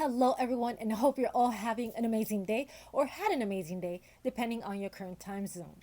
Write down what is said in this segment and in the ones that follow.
Hello, everyone, and I hope you're all having an amazing day or had an amazing day, depending on your current time zone.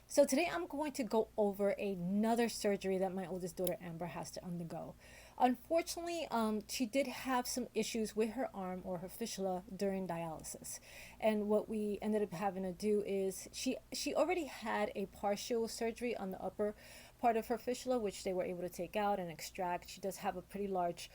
So, today I'm going to go over another surgery that my oldest daughter Amber has to undergo. Unfortunately, she did have some issues with her arm or her fistula during dialysis. And what we ended up having to do is she already had a partial surgery on the upper part of her fistula, which they were able to take out and extract. She does have a pretty large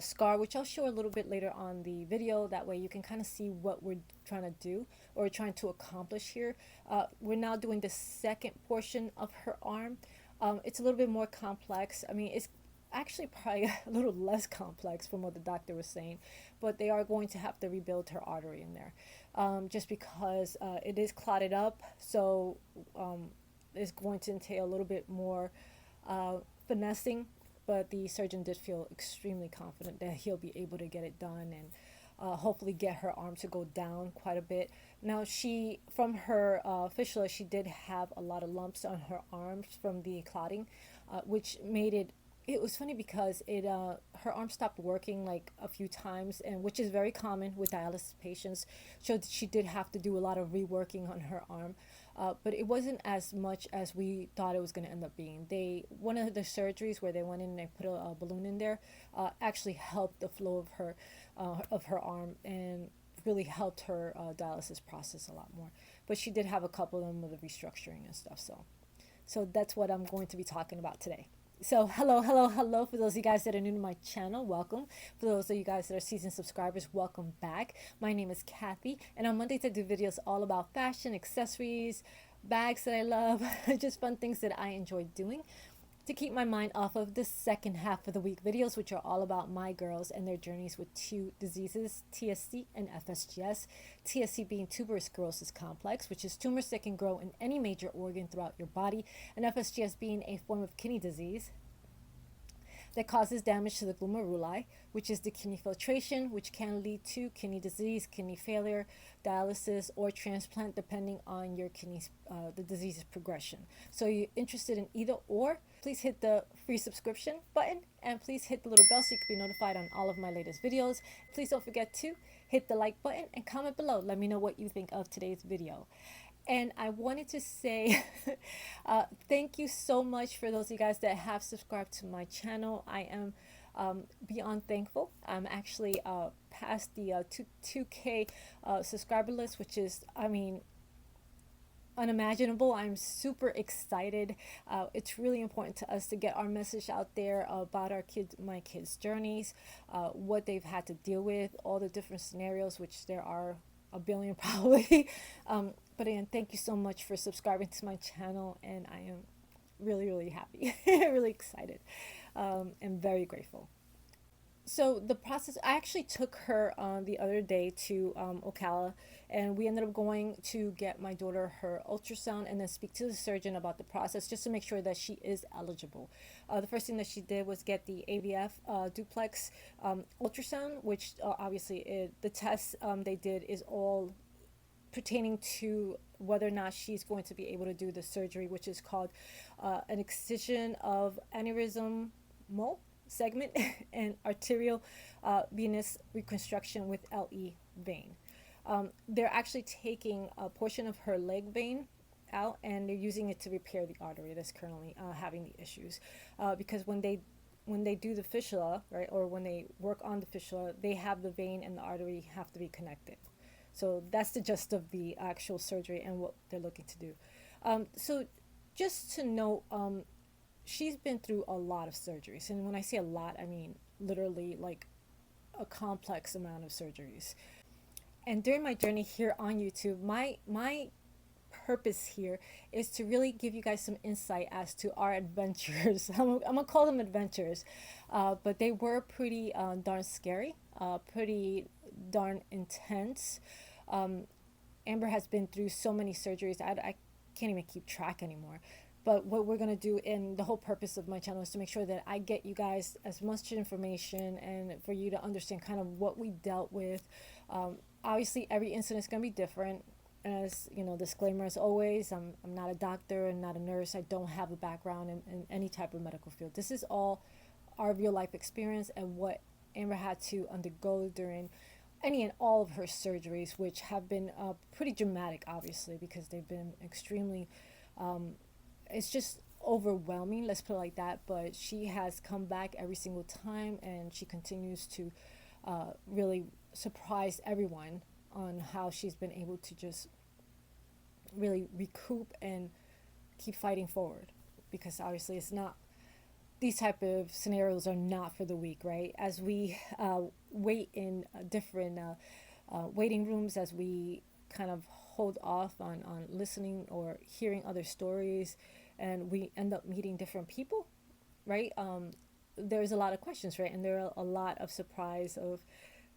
scar, which I'll show a little bit later on the video. That way you can kind of see what we're trying to do or trying to accomplish here. We're now doing the second portion of her arm. It's a little bit more complex. I mean, it's actually probably a little less complex from what the doctor was saying, but they are going to have to rebuild her artery in there, just because it is clotted up. So it's going to entail a little bit more finessing, but the surgeon did feel extremely confident that he'll be able to get it done and hopefully get her arm to go down quite a bit. Now, from her fistula, she did have a lot of lumps on her arms from the clotting, which made it was funny because her arm stopped working like a few times, and which is very common with dialysis patients. So she did have to do a lot of reworking on her arm, but it wasn't as much as we thought it was going to end up being. One of the surgeries where they went in and they put a balloon in there actually helped the flow of her arm and really helped her dialysis process a lot more. But she did have a couple of them with the restructuring and stuff. So that's what I'm going to be talking about today. So hello. For those of you guys that are new to my channel, welcome. For those of you guys that are seasoned subscribers, welcome back. My name is Kathy, and on Mondays I do videos all about fashion, accessories, bags that I love, just fun things that I enjoy doing to keep my mind off of the second half of the week videos, which are all about my girls and their journeys with two diseases, TSC and FSGS. TSC being tuberous sclerosis complex, which is tumors that can grow in any major organ throughout your body, and FSGS being a form of kidney disease that causes damage to the glomeruli, which is the kidney filtration, which can lead to kidney disease, kidney failure, dialysis, or transplant, depending on your the disease's progression. So you're interested in either or, please hit the free subscription button and please hit the little bell so you can be notified on all of my latest videos. Please don't forget to hit the like button and comment below. Let me know what you think of today's video. And I wanted to say thank you so much for those of you guys that have subscribed to my channel. I am beyond thankful. I'm actually past the 2K subscriber list, which is, I mean, unimaginable. I'm super excited. It's really important to us to get our message out there about my kids' journeys, what they've had to deal with, all the different scenarios, which there are a billion probably. But again, thank you so much for subscribing to my channel, and I am really happy, really excited, and very grateful. So the process, I actually took her the other day to Ocala, and we ended up going to get my daughter her ultrasound and then speak to the surgeon about the process just to make sure that she is eligible. The first thing that she did was get the AVF duplex ultrasound, which obviously the test they did is all pertaining to whether or not she's going to be able to do the surgery, which is called an excision of aneurysm segment and arteriovenous reconstruction with LE vein. They're actually taking a portion of her leg vein out and they're using it to repair the artery that's currently having the issues, because when they do the fistula, right, or when they work on the fistula, they have the vein and the artery have to be connected. So that's the gist of the actual surgery and what they're looking to do. So just to note, she's been through a lot of surgeries. And when I say a lot, I mean literally like a complex amount of surgeries. And during my journey here on YouTube, my purpose here is to really give you guys some insight as to our adventures. I'm gonna call them adventures, but they were pretty darn scary, pretty darn intense. Amber has been through so many surgeries, I can't even keep track anymore. But what we're going to do, and the whole purpose of my channel, is to make sure that I get you guys as much information and for you to understand kind of what we dealt with. Obviously, every incident is going to be different. As you know, disclaimer as always, I'm not a doctor and not a nurse. I don't have a background in any type of medical field. This is all our real life experience and what Amber had to undergo during any and all of her surgeries, which have been pretty dramatic, obviously, because they've been extremely, it's just overwhelming, let's put it like that. But she has come back every single time, and she continues to really surprise everyone on how she's been able to just really recoup and keep fighting forward, because obviously it's not, these type of scenarios are not for the weak, right? As we wait in different waiting rooms, as we kind of hold off on listening or hearing other stories, and we end up meeting different people, right? There's a lot of questions, right? And there are a lot of surprise of,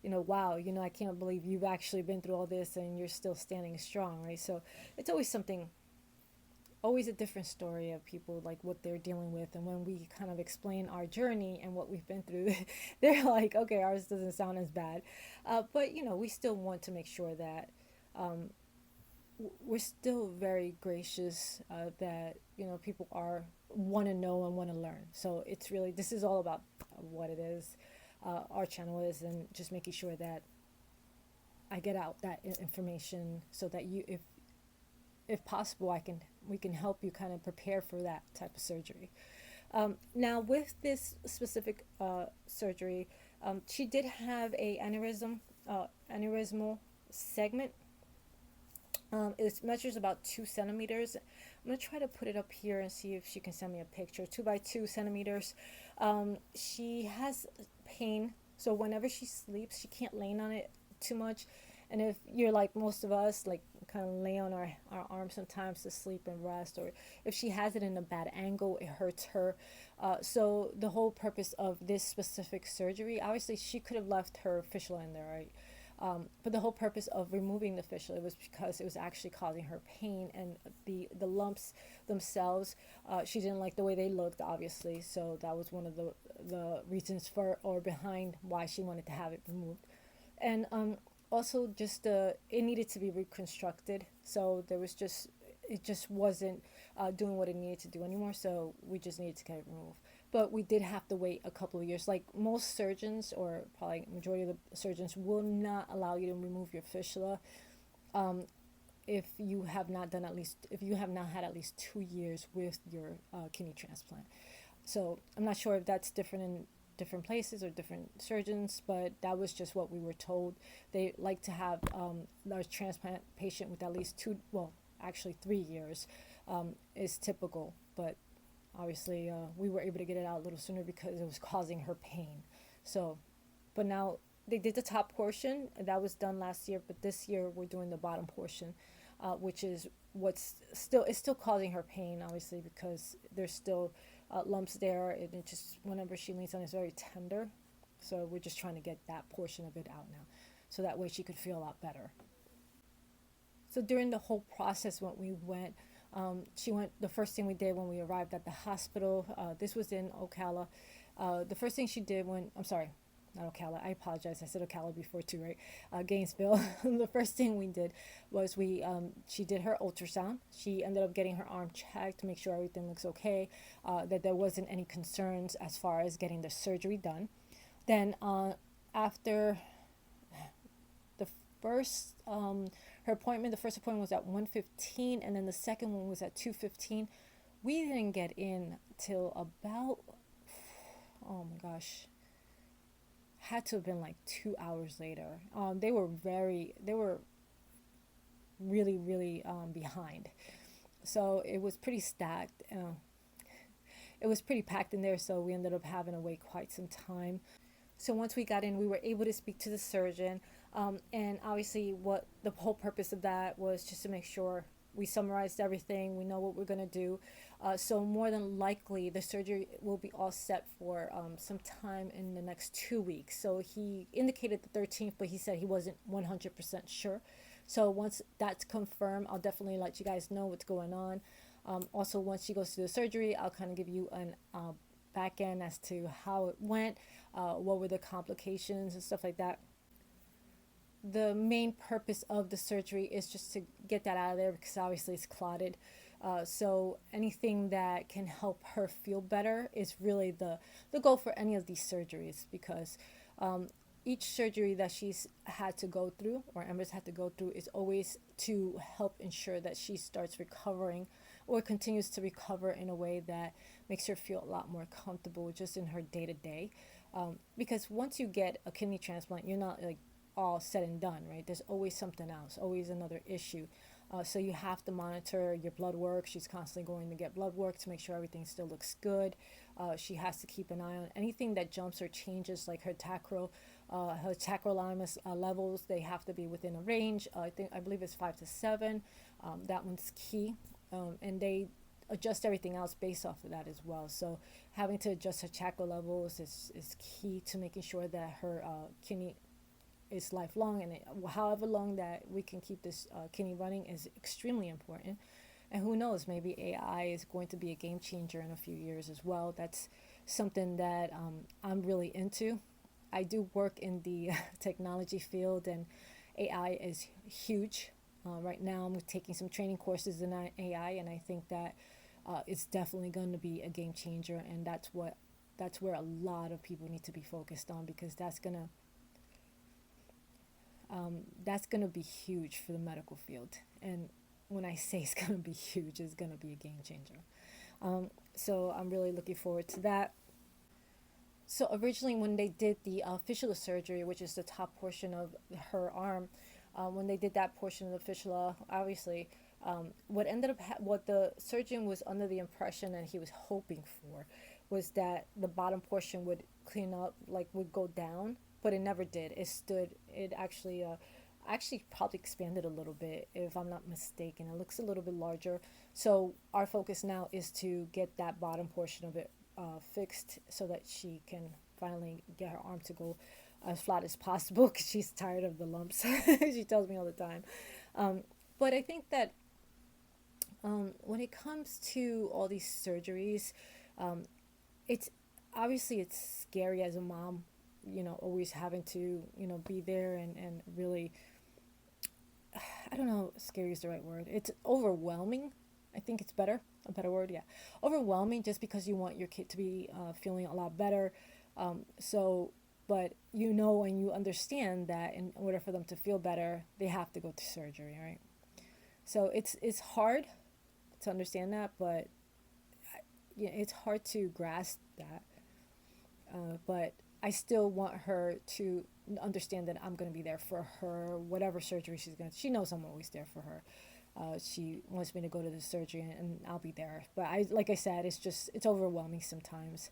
wow, I can't believe you've actually been through all this and you're still standing strong, right? So it's always something, always a different story of people, like what they're dealing with. And when we kind of explain our journey and what we've been through, they're like, okay, ours doesn't sound as bad. But we still want to make sure that we're still very gracious, that people are want to know and want to learn. So it's really, this is all about what it is, our channel is, and just making sure that I get out that information so that you, if possible, we can help you kind of prepare for that type of surgery. Now, with this specific surgery, she did have a aneurysmal segment. It measures about 2 centimeters. I'm gonna try to put it up here and see if she can send me a picture. 2 by 2 centimeters. She has pain, so whenever she sleeps, she can't lay on it too much. And if you're like most of us, like kind of lay on our arms sometimes to sleep and rest, or if she has it in a bad angle, it hurts her. So the whole purpose of this specific surgery, obviously she could have left her fistula in there, right? But the whole purpose of removing the fistula was because it was actually causing her pain, and the lumps themselves, she didn't like the way they looked, obviously. So that was one of the reasons for, or behind, why she wanted to have it removed. And also just it needed to be reconstructed. So there was just, it just wasn't doing what it needed to do anymore. So we just needed to get it removed. But we did have to wait a couple of years. Like most surgeons, or probably majority of the surgeons, will not allow you to remove your fistula if you have not done at least, if you have not had at least 2 years with your kidney transplant. So I'm not sure if that's different in different places or different surgeons, but that was just what we were told. They like to have a transplant patient with at least 2, well, actually 3 years is typical. But obviously we were able to get it out a little sooner because it was causing her pain. So, but now they did the top portion that was done last year, but this year we're doing the bottom portion, which is what's still, it's still causing her pain, obviously, because there's still lumps there, and it just, whenever she leans on, it's very tender. So we're just trying to get that portion of it out now, so that way she could feel a lot better. So during the whole process, when we went, she went, the first thing we did when we arrived at the hospital, this was in Ocala. The first thing she did when, I'm sorry, not Ocala, I apologize, I said Ocala before too, right? Gainesville. The first thing we did was she did her ultrasound. She ended up getting her arm checked to make sure everything looks okay, that there wasn't any concerns as far as getting the surgery done. Then after the first, her appointment, the first appointment was at 1:15, and then the second one was at 2:15. We didn't get in till about, oh my gosh, had to have been like 2 hours later. They were really behind. So it was pretty stacked. It was pretty packed in there, so we ended up having to wait quite some time. So once we got in, we were able to speak to the surgeon. And obviously, what the whole purpose of that was just to make sure we summarized everything, we know what we're going to do. So more than likely, the surgery will be all set for sometime in the next 2 weeks. So he indicated the 13th, but he said he wasn't 100% sure. So once that's confirmed, I'll definitely let you guys know what's going on. Also, once she goes through the surgery, I'll kind of give you an back end as to how it went, what were the complications and stuff like that. The main purpose of the surgery is just to get that out of there, because obviously it's clotted. So anything that can help her feel better is really the goal for any of these surgeries, because each surgery that she's had to go through, or Amber's had to go through, is always to help ensure that she starts recovering or continues to recover in a way that makes her feel a lot more comfortable just in her day to day. Because once you get a kidney transplant, you're not like all said and done, right? There's always something else, always another issue. So you have to monitor your blood work. She's constantly going to get blood work to make sure everything still looks good. She has to keep an eye on anything that jumps or changes, like her tacrolimus levels. They have to be within a range. I believe it's 5 to 7. That one's key, and they adjust everything else based off of that as well. So having to adjust her chakra levels is key to making sure that her kidney is lifelong, and however long that we can keep this kidney running is extremely important. And who knows, maybe AI is going to be a game changer in a few years as well. That's something that I'm really into. I do work in the technology field, and AI is huge. Right now I'm taking some training courses in AI, and I think that it's definitely going to be a game changer, and that's where a lot of people need to be focused on, because that's gonna be huge for the medical field. And when I say it's gonna be huge, it's gonna be a game changer. So I'm really looking forward to that. So originally, when they did the fistula surgery, which is the top portion of her arm, when they did that portion of the fistula, obviously, what the surgeon was under the impression and he was hoping for was that the bottom portion would clean up, like would go down, but it never did. It stood. It actually probably expanded a little bit, if I'm not mistaken. It looks a little bit larger. So our focus now is to get that bottom portion of it fixed so that she can finally get her arm to go as flat as possible, because she's tired of the lumps. She tells me all the time. But I think that when it comes to all these surgeries, it's obviously it's scary as a mom, always having to, be there and really, I don't know, scary is the right word. It's overwhelming. I think it's a better word, yeah. Overwhelming, just because you want your kid to be feeling a lot better. But and you understand that in order for them to feel better, they have to go to surgery, right? So it's hard to understand that, but yeah, it's hard to grasp that. But I still want her to understand that I'm going to be there for her, whatever surgery she's going to. She knows I'm always there for her. She wants me to go to the surgery, and I'll be there. But like I said, it's overwhelming sometimes,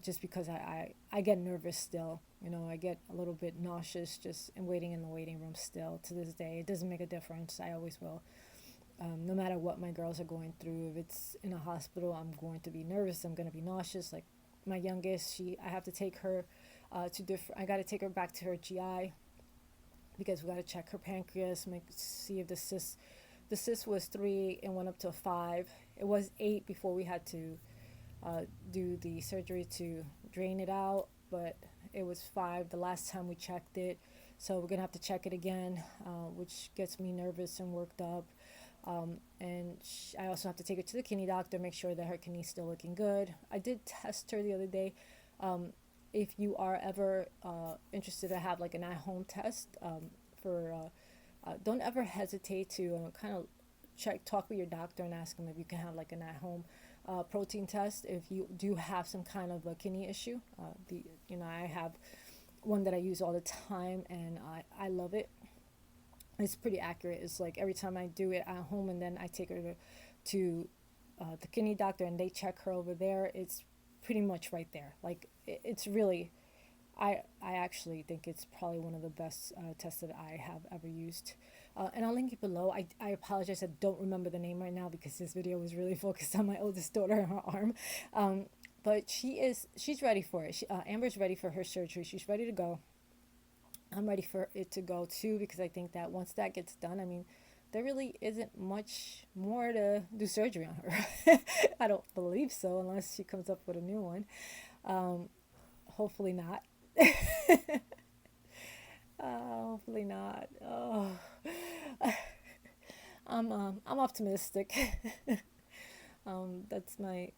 just because I get nervous still. I get a little bit nauseous just in waiting in the waiting room still to this day. It doesn't make a difference. I always will. No matter what my girls are going through, if it's in a hospital, I'm going to be nervous. I'm going to be nauseous. Like my youngest, I have to take her I got to take her back to her GI, because we got to check her pancreas, see if the cyst was 3 and went up to 5. It was 8 before we had to do the surgery to drain it out, but it was 5 the last time we checked it. So we're gonna have to check it again, which gets me nervous and worked up. I also have to take her to the kidney doctor, make sure that her kidney's still looking good. I did test her the other day. If you are ever interested to have like an at-home test, don't ever hesitate to kind of talk with your doctor and ask them if you can have like an at-home protein test if you do have some kind of a kidney issue. I have one that I use all the time, and I love it. It's pretty accurate. It's like every time I do it at home, and then I take her to the kidney doctor and they check her over there, it's pretty much right there. Like it's really, I actually think it's probably one of the best tests that I have ever used. And I'll link it below. I apologize, I don't remember the name right now because this video was really focused on my oldest daughter and her arm. But she's ready for it. Amber's ready for her surgery. She's ready to go. I'm ready for it to go too, because I think that once that gets done, I mean, there really isn't much more to do surgery on her. I don't believe so, unless she comes up with a new one. Hopefully not. Hopefully not. Oh, I'm optimistic. That's my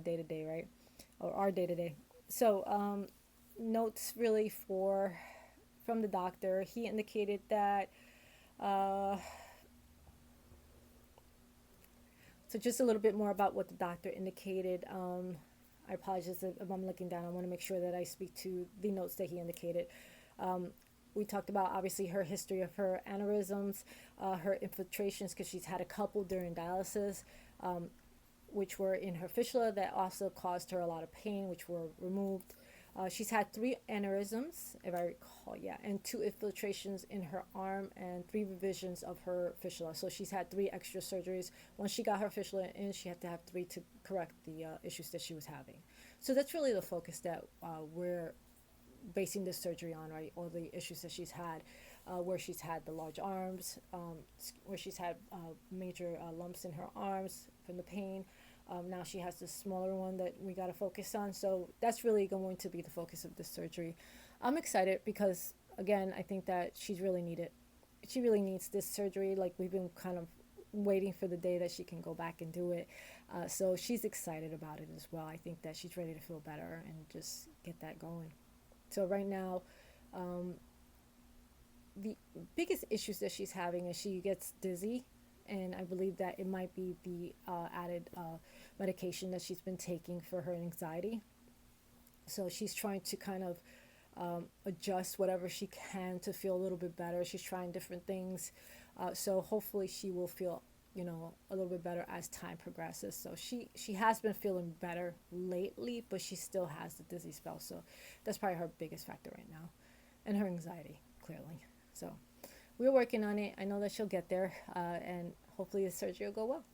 day to day, right? or our day to day. So notes really for from the doctor. He indicated that uh, so just a little bit more about what the doctor indicated. I apologize if I'm looking down. I want to make sure that I speak to the notes that he indicated. Um, we talked about obviously her history of her aneurysms, her infiltrations, because she's had a couple during dialysis, um, which were in her fistula that also caused her a lot of pain, which were removed. She's had 3 aneurysms, if I recall, yeah, and 2 infiltrations in her arm and 3 revisions of her fistula. So she's had 3 extra surgeries. Once she got her fistula in, she had to have 3 to correct the issues that she was having. So that's really the focus that we're basing this surgery on, right? All the issues that she's had, where she's had the large arms, where she's had major lumps in her arms from the pain. Now she has this smaller one that we got to focus on. So that's really going to be the focus of this surgery. I'm excited because, again, I think that she's really needed. She really needs this surgery. Like, we've been kind of waiting for the day that she can go back and do it. So she's excited about it as well. I think that she's ready to feel better and just get that going. So right now, the biggest issues that she's having is she gets dizzy, and I believe that it might be the added medication that she's been taking for her anxiety. So she's trying to kind of adjust whatever she can to feel a little bit better. She's trying different things. So hopefully she will feel, a little bit better as time progresses. So she has been feeling better lately, but she still has the dizzy spell. So that's probably her biggest factor right now, and her anxiety, clearly. So we're working on it. I know that she'll get there, and hopefully the surgery will go well.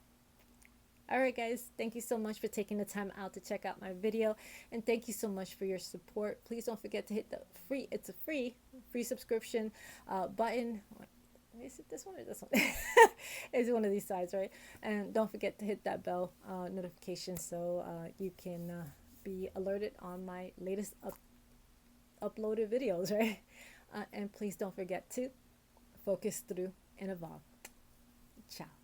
All right, guys, thank you so much for taking the time out to check out my video, and thank you so much for your support. Please don't forget to hit the it's a free subscription button. Is it this one or this one? It's one of these sides, right? And don't forget to hit that bell notification so you can be alerted on my latest uploaded videos, right? And please don't forget to focus through and evolve. Ciao.